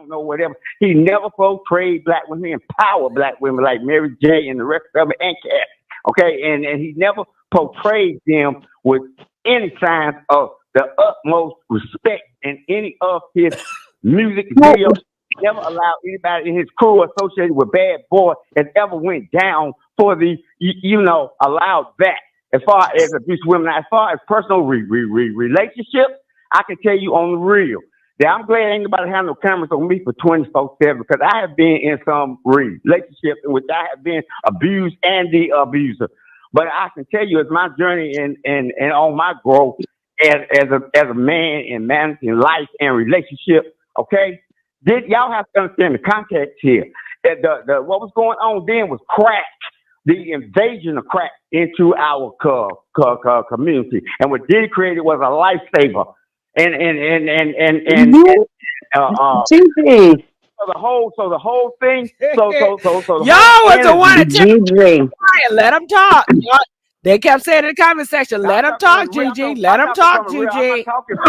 don't know, whatever. He never portrayed black women, empower black women like Mary J. and the rest of them and Cass. Okay, and he never portrayed them with any signs of the utmost respect in any of his music videos. Never allowed anybody in his crew associated with Bad Boy that ever went down for the, allowed that. As far as abuse women, as far as personal relationships, I can tell you on the real that I'm glad ain't nobody have no cameras on me for 24/7 because I have been in some relationships in which I have been abused and the abuser. But I can tell you, it's my journey and on my growth as a man in managing life and relationship. Okay, y'all have to understand the context here. The what was going on then was crack. The invasion of crack into our community, and what Diddy created was a lifesaver. And so the whole thing. So y'all was the one to tell let them talk. They kept saying in the comment section, let him talk, Gigi. Let him talk, Gigi.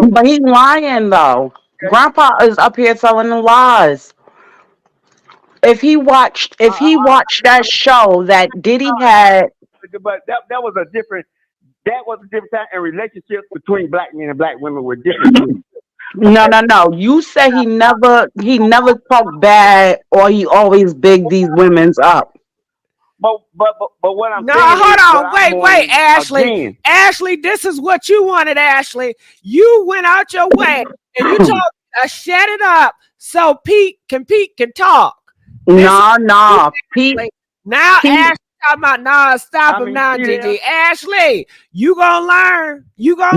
But he's lying though. Grandpa is up here telling the lies. If he watched that show that Diddy had, but that was a different time, and relationships between black men and black women were different. No. You say he never talked bad, or he always bigged these women's up. But what I'm saying hold on, wait, Ashley. Again. Ashley, this is what you wanted, Ashley. You went out your way and you told shut it up so Pete can talk. No, Pete. Now Ashley talking about stop him now, Gigi. Ashley, you gonna learn.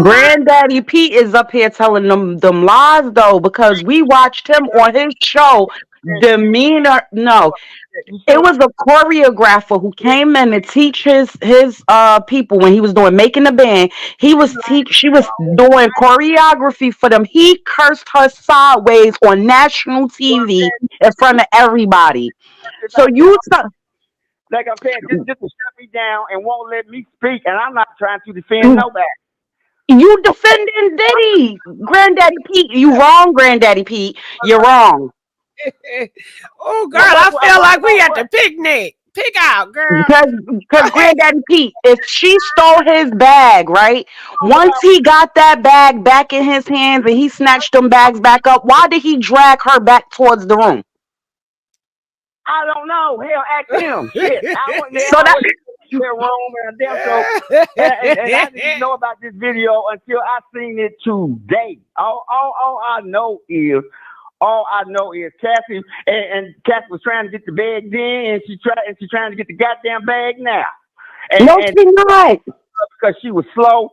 Granddaddy Pete is up here telling them lies though, because we watched him on his show. Demeanor, no. It was a choreographer who came in to teach his people when he was making the band. She was doing choreography for them. He cursed her sideways on national TV in front of everybody. So like I'm saying, just to shut me down and won't let me speak, and I'm not trying to defend nobody. You defending Diddy, Granddaddy Pete. You wrong, Granddaddy Pete. You're wrong. Oh, girl, I feel like we at the picnic. Pick out, girl. Because Granddaddy Pete, if she stole his bag, right? Once he got that bag back in his hands and he snatched them bags back up, why did he drag her back towards the room? I don't know. Hell, ask him. Shit. I went there. So that's their room and damn show. And I didn't know about this video until I seen it today. All I know is Cassie and Cassie was trying to get the bag then, and she's trying to get the goddamn bag now. No, she's not. Because she was slow,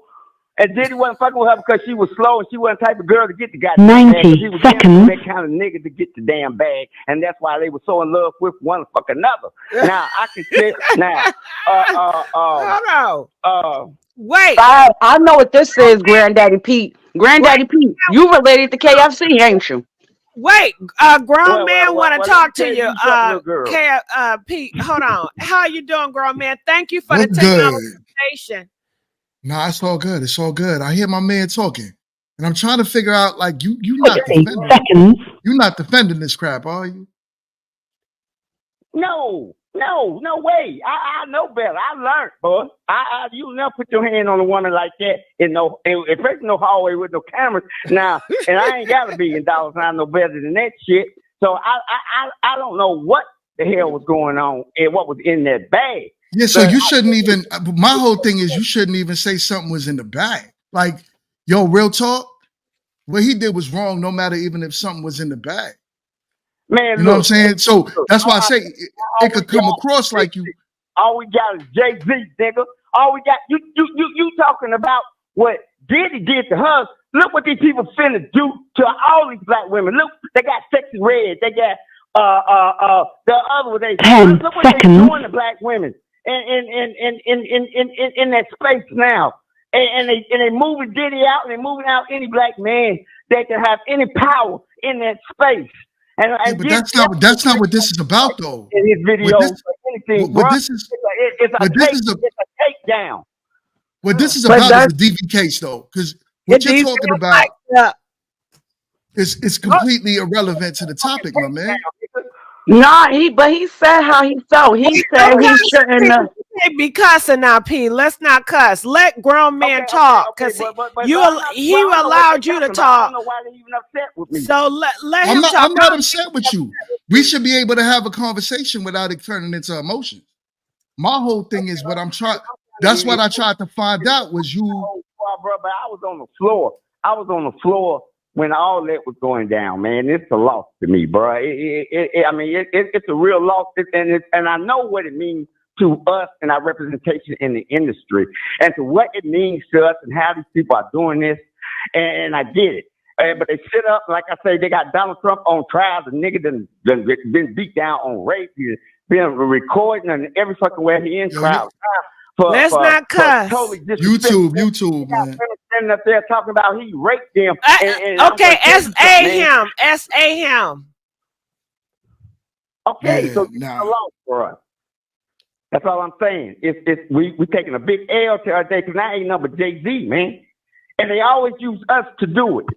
and Diddy wasn't fucking with her because she was slow, and she wasn't the type of girl to get the goddamn 90 bag. She was seconds. That kind of nigga to get the damn bag, and that's why they were so in love with one fucking another. Now I can say wait. I know what this is, Granddaddy Pete. Granddaddy Pete, you related to KFC, ain't you? Wait, grown man want to talk to you. Pete, hold on. How you doing, grown man? Thank you for the conversation. Nah, it's all good. It's all good. I hear my man talking, and I'm trying to figure out, like, you're not defending this crap, are you? No way. I know better. I learned, boy. You never put your hand on a woman like that especially no hallway with no cameras. Now, and I ain't got $1 billion. I know better than that shit. So I don't know what the hell was going on and what was in that bag. Yeah, so you shouldn't even. My whole thing is you shouldn't even say something was in the bag. Like, yo, real talk. What he did was wrong, no matter even if something was in the bag. Man, you know what I'm saying? So that's why I say it could come across like you. All we got is Jay-Z, nigga. All we got, you talking about what Diddy did to her. Look what these people finna do to all these black women. Look, they got Sexy Red. They got the other one. Look what they doing to black women in that space now. And they moving Diddy out, and they moving out any black man that can have any power in that space. But that's not what this is about, though. In his video, it's a takedown. What this is about is a DV case, though, because what you're talking about. It's completely irrelevant to the topic, my man. Nah, he said how he felt. He said he shouldn't have. Be cussing now, P. Let's not cuss. Let grown men talk, because he allowed you to talk. I don't know why they're even upset with me. So let him talk. I'm not upset with you. We should be able to have a conversation without it turning into emotions. My whole thing is what I'm trying. That's what I tried to find out was you. Bro, but I was on the floor. I was on the floor when all that was going down, man. It's a loss to me, bro. It's a real loss, and I know what it means to us and our representation in the industry, and to what it means to us and how these people are doing this. And I get it. But they sit up, like I say, they got Donald Trump on trial. The nigga done been beat down on rape. He's been recording and every fucking way he in trial. Let's not cuss. Totally YouTube, man. Standing up there talking about he raped them. Okay, S.A. him. Okay, so it's a loss for us. That's all I'm saying. We taking a big L to our day, because now ain't nothing but Jay-Z, man. And they always use us to do it.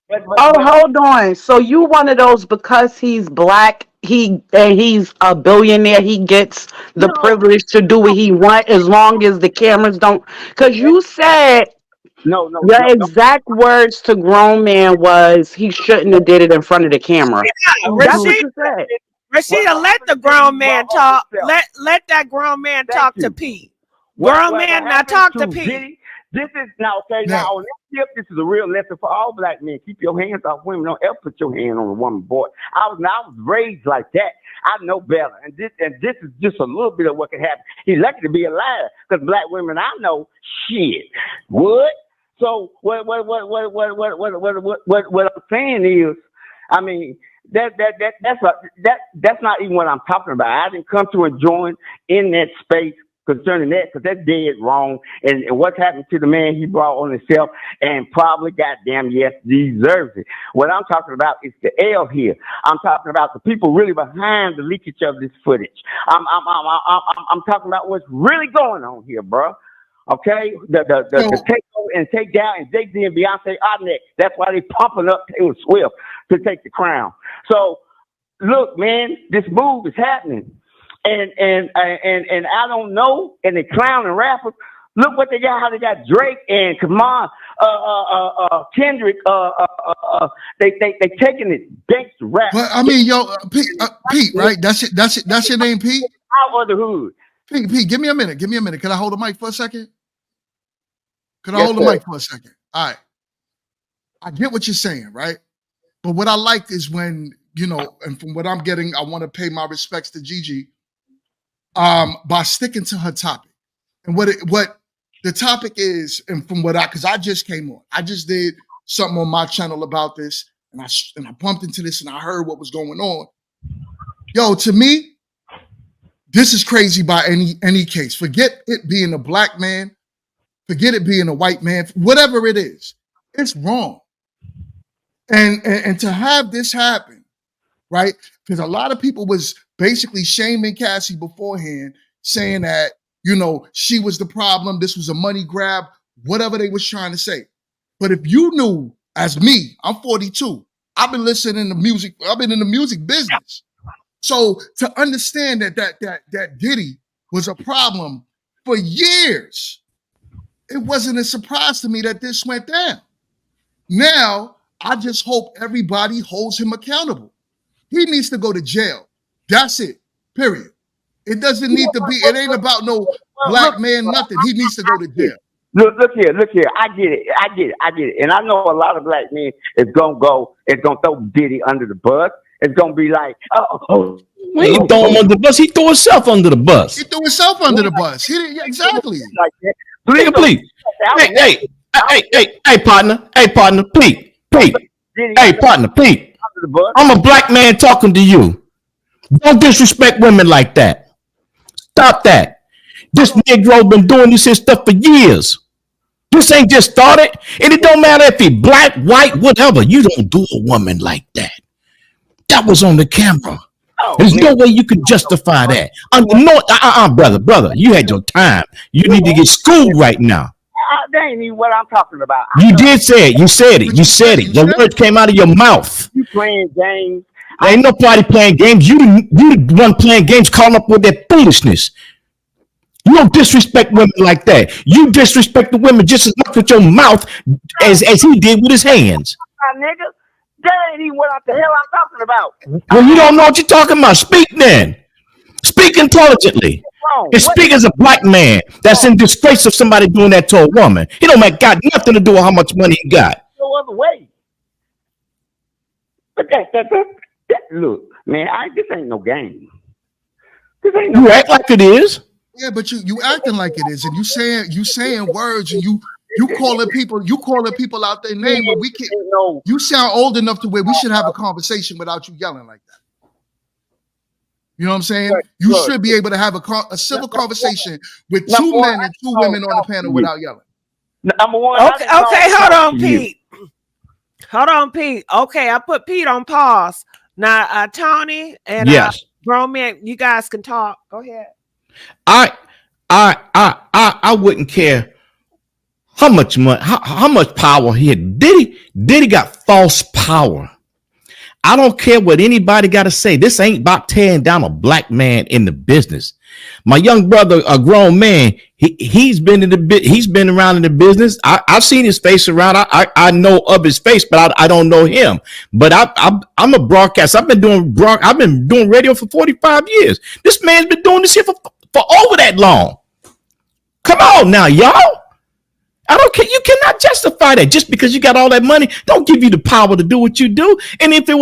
Hold on. So you one of those, because he's black, he's a billionaire, he gets the privilege to do what he wants as long as the cameras don't. Because you said your exact words to grown man was he shouldn't have did it in front of the camera. That's what you said. Rashida, let the grown man talk. Let that grown man talk to Pete. Grown man, now talk to Pete. Diddy, this is now okay. Now on this tip, this is a real lesson for all black men. Keep your hands off women. Don't ever put your hand on a woman, boy. I was raised like that. I know better, and this is just a little bit of what can happen. He's lucky to be alive, because black women I know, shit, would. So what I'm saying is, I mean, that's not even what I'm talking about. I didn't come to enjoy in that space concerning that, because that's dead wrong. And what's happened to the man he brought on himself, and probably goddamn yes deserves it. What I'm talking about is the L here. I'm talking about the people really behind the leakage of this footage. I'm talking about what's really going on here, bro. Okay, the takeover and take down, and Jay-Z and Beyonce are next. That's why they pumping up Taylor Swift to take the crown. So look, man, this move is happening. And I don't know, and the clown and rappers, look what they got, how they got Drake and Kamon, Kendrick, they taking it gangster rap. But I mean, yo, Pete, right? That's your name, Pete? Out of the hood. Pete, give me a minute. Can I hold the mic for a second? Hold the mic for a second? All right. I get what you're saying, right? But what I like is when, and from what I'm getting, I want to pay my respects to Gigi. By sticking to her topic, and what the topic is, and from because I just came on, I just did something on my channel about this, and I bumped into this, and I heard what was going on. Yo, to me, this is crazy by any case. Forget it being a black man, forget it being a white man, whatever it is, it's wrong. And to have this happen, right? Because a lot of people was basically shaming Cassie beforehand, saying that, she was the problem, this was a money grab, whatever they was trying to say. But if you knew, as me, I'm 42, I've been listening to music, I've been in the music business. So to understand that Diddy was a problem for years, it wasn't a surprise to me that this went down. Now, I just hope everybody holds him accountable. He needs to go to jail. That's it. Period. It doesn't need to be. It ain't about no black man, nothing. He needs to go to jail. Look here. I get it. And I know a lot of black men is gonna throw Diddy under the bus. It's gonna be like, he ain't throw him under the bus. He threw himself under the bus. He threw himself under the bus. Exactly. Please. Hey, partner. Pete. Hey, partner, Pete. I'm a black man talking to you. Don't disrespect women like that. Stop that. This Negro been doing this stuff for years. This ain't just started. And it don't matter if he black, white, whatever. You don't do a woman like that. That was on the camera. There's no way you can justify that. Brother, you had your time. You need to get schooled right now. That ain't even what I'm talking about. You did say it. You said it. You said it. The words came out of your mouth. You playing games. Ain't nobody playing games. You the one playing games, calling up with that foolishness. You don't disrespect women like that. You disrespect the women just as much with your mouth as he did with his hands. Nigga, that ain't even what the hell I'm talking about. Well, you don't know what you're talking about. Speak then. Speak intelligently. And speak as a black man that's in disgrace of somebody doing that to a woman. He don't make got nothing to do with how much money he got. No other way. But that look, man, this ain't no game. This ain't no You act like it is. Yeah, but you acting like it is, and you saying words, and you calling people out their name when we can't. You sound old enough to where we should have a conversation without you yelling like that. You know what I'm saying? You should be able to have a civil conversation with two men and two women on the panel without yelling. Number one. Okay, hold on, Pete. Hold on, Pete. Okay, I put Pete on pause. Now, Tony and grown men, you guys can talk. Go ahead. I wouldn't care how much money, how much power he had. Diddy got false power. I don't care what anybody got to say. This ain't about tearing down a black man in the business. My young brother, a grown man, he's been around in the business. I've seen his face around. I know of his face, but I don't know him. But I'm a broadcaster. I've been doing radio for 45 years. This man's been doing this here for over that long. Come on now, y'all. I don't care. You cannot justify that just because you got all that money. Don't give you the power to do what you do. And if it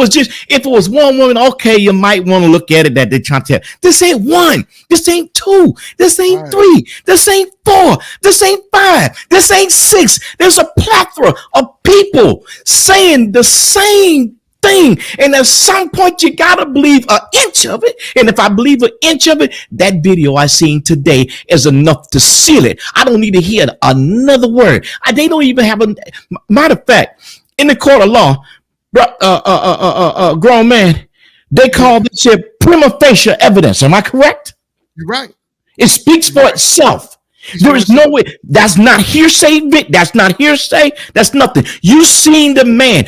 was one woman, okay, you might want to look at it that they're trying to tell. This ain't one. This ain't two. This ain't three. This ain't four. This ain't five. This ain't six. There's a plethora of people saying the same thing. And at some point, you got to believe an inch of it. And if I believe an inch of it, that video I seen today is enough to seal it. I don't need to hear another word. They don't even have a matter of fact, in the court of law, grown man, they call this shit prima facie evidence. Am I correct? You're right. It speaks for itself. There is no way. That's not hearsay, Vic. That's not hearsay. That's nothing. You seen the man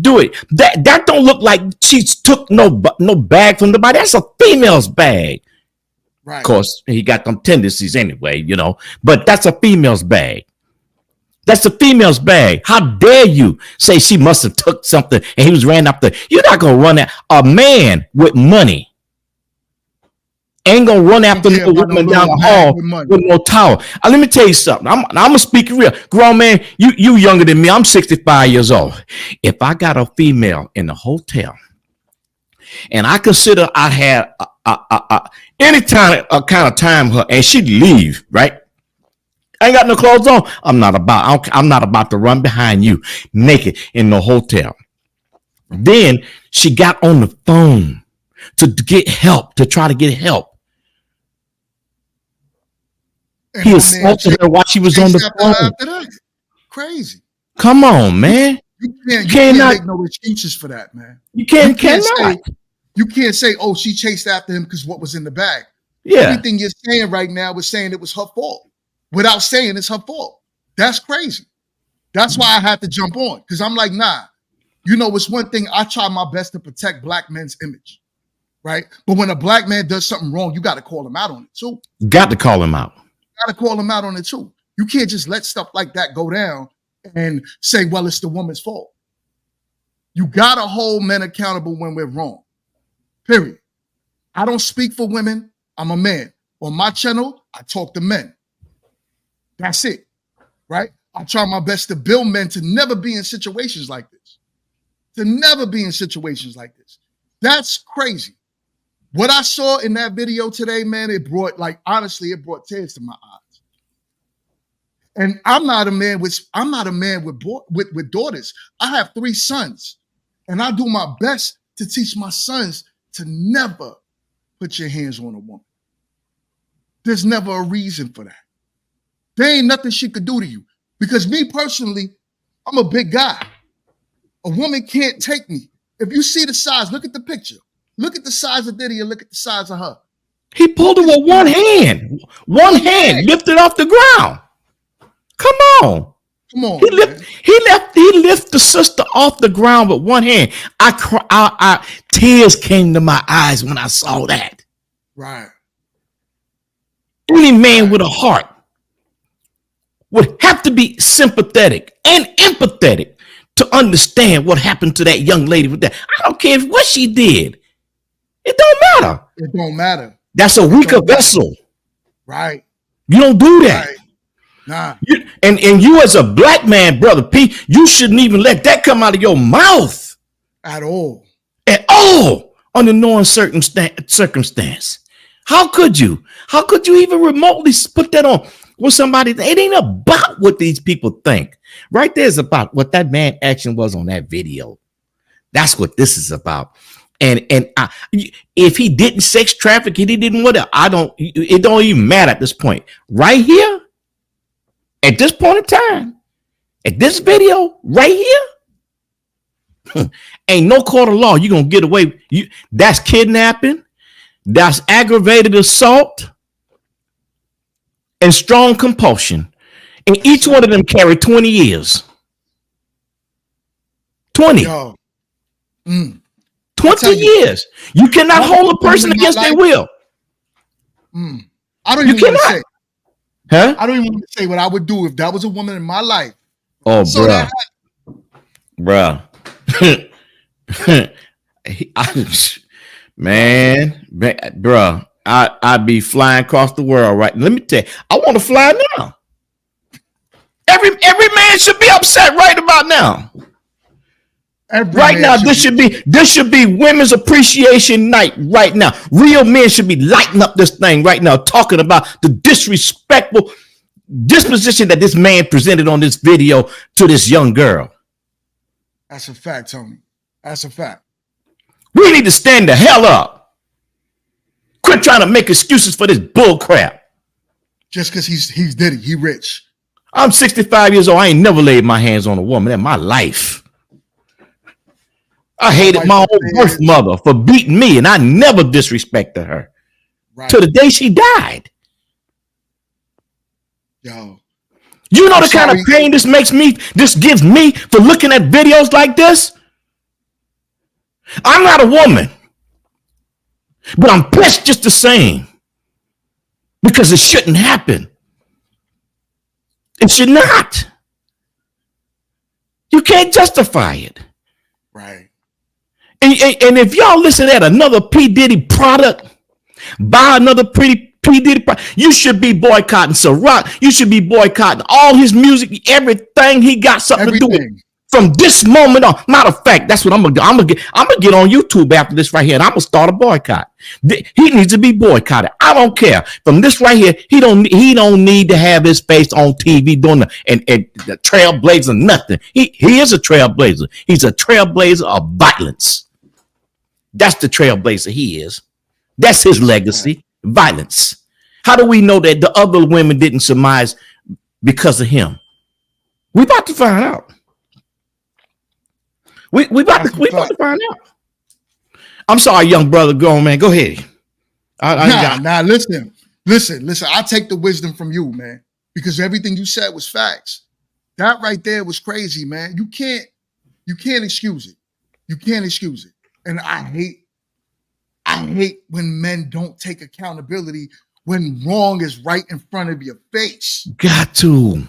do it. That don't look like she took no bag from the body. That's a female's bag. Right. Of course, he got them tendencies anyway, you know. But that's a female's bag. That's a female's bag. How dare you say she must have took something and he was ran up there? You're not gonna run at a man with money. Ain't gonna run after no woman down the hall with no towel. Let me tell you something. I'm gonna speak real. Grown man, you younger than me. I'm 65 years old. If I got a female in the hotel and I consider I had any kind of time her and she'd leave, right? I ain't got no clothes on. I'm not about to run behind you naked in the hotel. Then she got on the phone to get help, to try to get help. He assaulted her while she was on the phone. Crazy. Come on, man. You can't make no excuses for that, man. You can't say, oh, she chased after him because what was in the bag. Yeah. Everything you're saying right now is saying it was her fault without saying it's her fault. That's crazy. That's why I had to jump on, because I'm like, nah. You know, it's one thing. I try my best to protect black men's image, right? But when a black man does something wrong, you got to call him out on it too. Got to call him out. Got to call him out on it too. You can't just let stuff like that go down and say, well, it's the woman's fault. You got to hold men accountable when we're wrong. Period. I don't speak for women. I'm a man. On my channel, I talk to men. That's it, right? I try my best to build men to never be in situations like this. To never be in situations like this. That's crazy. What I saw in that video today, man, it brought tears to my eyes. And I'm not a man with daughters. I have 3 sons, and I do my best to teach my sons to never put your hands on a woman. There's never a reason for that. There ain't nothing she could do to you. Because me personally, I'm a big guy. A woman can't take me. If you see the size, look at the picture. Look at the size of Diddy and look at the size of her. He pulled her with one hand. One hand lifted off the ground. Come on. Come on. He lifted the sister off the ground with one hand. Tears came to my eyes when I saw that. Right. Any man with a heart would have to be sympathetic and empathetic to understand what happened to that young lady with that. I don't care what she did. It don't matter. It don't matter. That's a weaker vessel. Right. You don't do that. Right. Nah. And you as a black man, brother P, you shouldn't even let that come out of your mouth. At all. At all. Under no uncertain circumstance. How could you? How could you even remotely put that on with somebody? It ain't about what these people think. Right there is about what that man action was on that video. That's what this is about. And if he didn't sex traffic, he didn't whatever. It don't even matter at this point. Right here, at this point in time, at this video, right here, ain't no court of law. You're gonna get away. That's kidnapping. That's aggravated assault and strong compulsion. And each one of them carry 20 years. 20. Yo. 20 years. You cannot hold a person against their will. I don't even want to say. Huh? I don't even want to say what I would do if that was a woman in my life. Oh, bruh. Man, bruh, I'd be flying across the world, right? Let me tell you, I want to fly now. Every man should be upset right about now. Right now, this should be Women's Appreciation Night right now. Real men should be lighting up this thing right now, talking about the disrespectful disposition that this man presented on this video to this young girl. That's a fact, Tony. That's a fact. We need to stand the hell up. Quit trying to make excuses for this bull crap. Just because he's Diddy, he rich. I'm 65 years old. I ain't never laid my hands on a woman in my life. I hated my own birth mother for beating me, and I never disrespected her. Right. To the day she died. Yo. You know the kind of pain this gives me for looking at videos like this? I'm not a woman, but I'm pissed just the same because it shouldn't happen. It should not. You can't justify it. Right. And if y'all listen at another P. Diddy product, buy another P. Diddy product, you should be boycotting Ciroc. You should be boycotting all his music, everything he got something to do with. From this moment on, matter of fact, that's what I'm gonna do. I'm gonna get on YouTube after this right here, and I'm gonna start a boycott. He needs to be boycotted. I don't care. From this right here, he don't need to have his face on TV doing the trailblazer nothing. He is a trailblazer. He's a trailblazer of violence. That's the trailblazer he is. That's his legacy, violence. How do we know that the other women didn't surmise because of him? We about to find out. We about to find out. I'm sorry, young brother. Go on, man. Go ahead. Listen. I take the wisdom from you, man, because everything you said was facts. That right there was crazy, man. You can't excuse it. You can't excuse it. And I hate when men don't take accountability when wrong is right in front of your face. Got to.